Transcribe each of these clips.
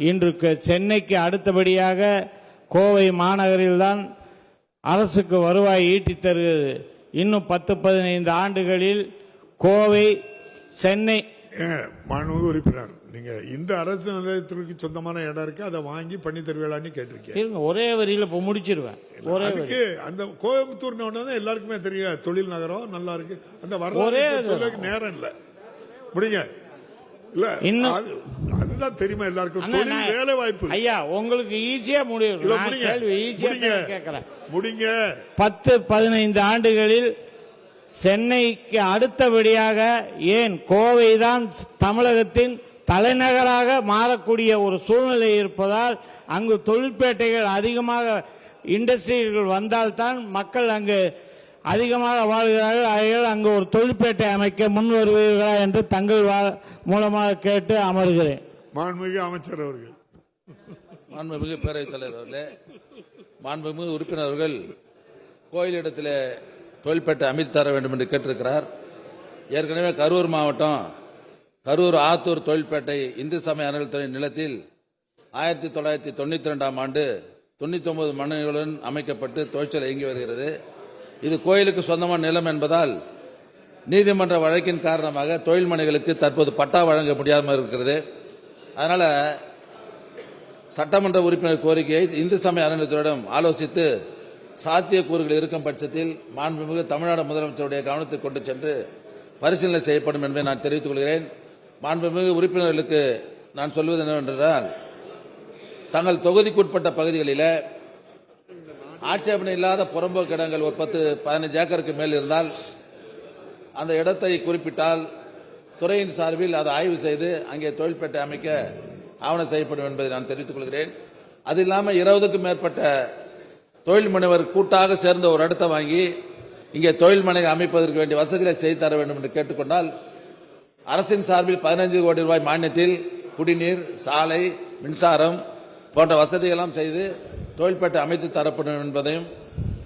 இன்று சென்னைக்கு அடுத்தபடியாக கோவை மாநகரில்தான் அரசுக்கு வருவாய் ஈட்டித் தருகிறது. இன்னும் 10-15 ஆண்டுகளில் கோவை, சென்னை. மாண்புமிகு உறுப்பினர், நீங்க இந்த அரசு நிலையத்திற்கு சொந்தமான இடம் இருக்கு, அதை வாங்கி பண்ணி தருவீங்களான்னு கேட்டிருக்கீங்க. ஒரே வரியில இப்ப முடிச்சிருவேன். அதுக்கு அந்த கோயம்புத்தூர் எல்லாருக்குமே தெரியும், தொழில் நகரம் நல்லா இருக்கு. அந்த வரலாறு நேரம் இல்ல, முடிங்க இல்ல, அதுதான் தெரியுமா எல்லாருக்கும். வேலை வாய்ப்பு ஐயா, உங்களுக்கு ஈஸியா முடியும். முடிங்க. 10-15 ஆண்டுகளில் சென்னைக்கு அடுத்தபடியாக ஏன் கோவைதான் தமிழகத்தின் தலைநகராக மாறக்கூடிய ஒரு சூழ்நிலை இருப்பதால் அங்கு தொழிற்பேட்டைகள் அதிகமாக, இண்டஸ்ட்ரிகள் வந்தால்தான் மக்கள் அங்கு அதிகமாக வாழ்கிறார்கள். அங்கு ஒரு தொழிற்பேட்டை அமைக்க முன் வருவீர்களா என்று தங்கள் மூலமாக கேட்டு அமர்கிறேன். மாண்புமிகு அமைச்சர் அவர்கள். மாண்புமிகு பேரவைத் தலைவர் அவர்களே, மாண்புமிகு உறுப்பினர் அவர்கள் கோயிலிடத்தில் தொழிற்பேட்டை அமைத்து தர வேண்டும் என்று கேட்டிருக்கிறார். ஏற்கனவே கரூர் மாவட்டம் கரூர் ஆத்தூர் தொழிற்பேட்டை இந்து சமய அறநிலையத்துறை நிலத்தில் 1992ஆம் ஆண்டு 99 மனைகளுடன் அமைக்கப்பட்டு தொழிற்சாலை இயங்கி வருகிறது. இது கோயிலுக்கு சொந்தமான நிலம் என்பதால் நீதிமன்ற வழக்கின் காரணமாக தொழில் மனைகளுக்கு தற்போது பட்டா வழங்க முடியாமல் இருக்கிறது. அதனால சட்டமன்ற உறுப்பினர் கோரிக்கையை இந்து சமய அறநிலையத்துறையிடம் ஆலோசித்து சாத்தியக்கூறுகள் இருக்கும் பட்சத்தில் மாண்புமிகு தமிழ்நாடு முதலமைச்சருடைய கவனத்தில் கொண்டு சென்று பரிசீலனை செய்யப்படும் என்பதை நான் தெரிவித்துக் கொள்கிறேன். மாண்புமிகு உறுப்பினர்களுக்கு நான் சொல்வது என்னவென்றால், தங்கள் தொகுதிக்குட்பட்ட பகுதிகளில் ஆட்சேபனை இல்லாத புறம்போக்கு இடங்கள் ஒரு 10-15 ஏக்கருக்கு மேல் இருந்தால் அந்த இடத்தை குறிப்பிட்டால் துறையின் சார்பில் அதை ஆய்வு செய்து அங்கே தொழிற்பேட்டை அமைக்க ஆவணம் செய்யப்படும் என்பதை நான் தெரிவித்துக் கொள்கிறேன். அது இல்லாமல் 20க்கும் மேற்பட்ட தொழில் முனைவர் கூட்டாக சேர்ந்த ஒரு இடத்தை வாங்கி இங்கே தொழில் மனை அமைப்பதற்கு வேண்டிய வசதிகளை செய்து தர வேண்டும் என்று கேட்டுக்கொண்டால் அரசின் சார்பில் 15 கோடி ரூபாய் மானியத்தில் குடிநீர், சாலை, மின்சாரம் போன்ற வசதிகளெல்லாம் செய்து தொழிற்பேட்டை அமைத்து தரப்படும் என்பதையும்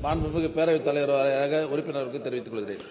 மாண்புமிகு பேரவைத் தலைவராக உறுப்பினருக்கு தெரிவித்துக் கொள்கிறேன்.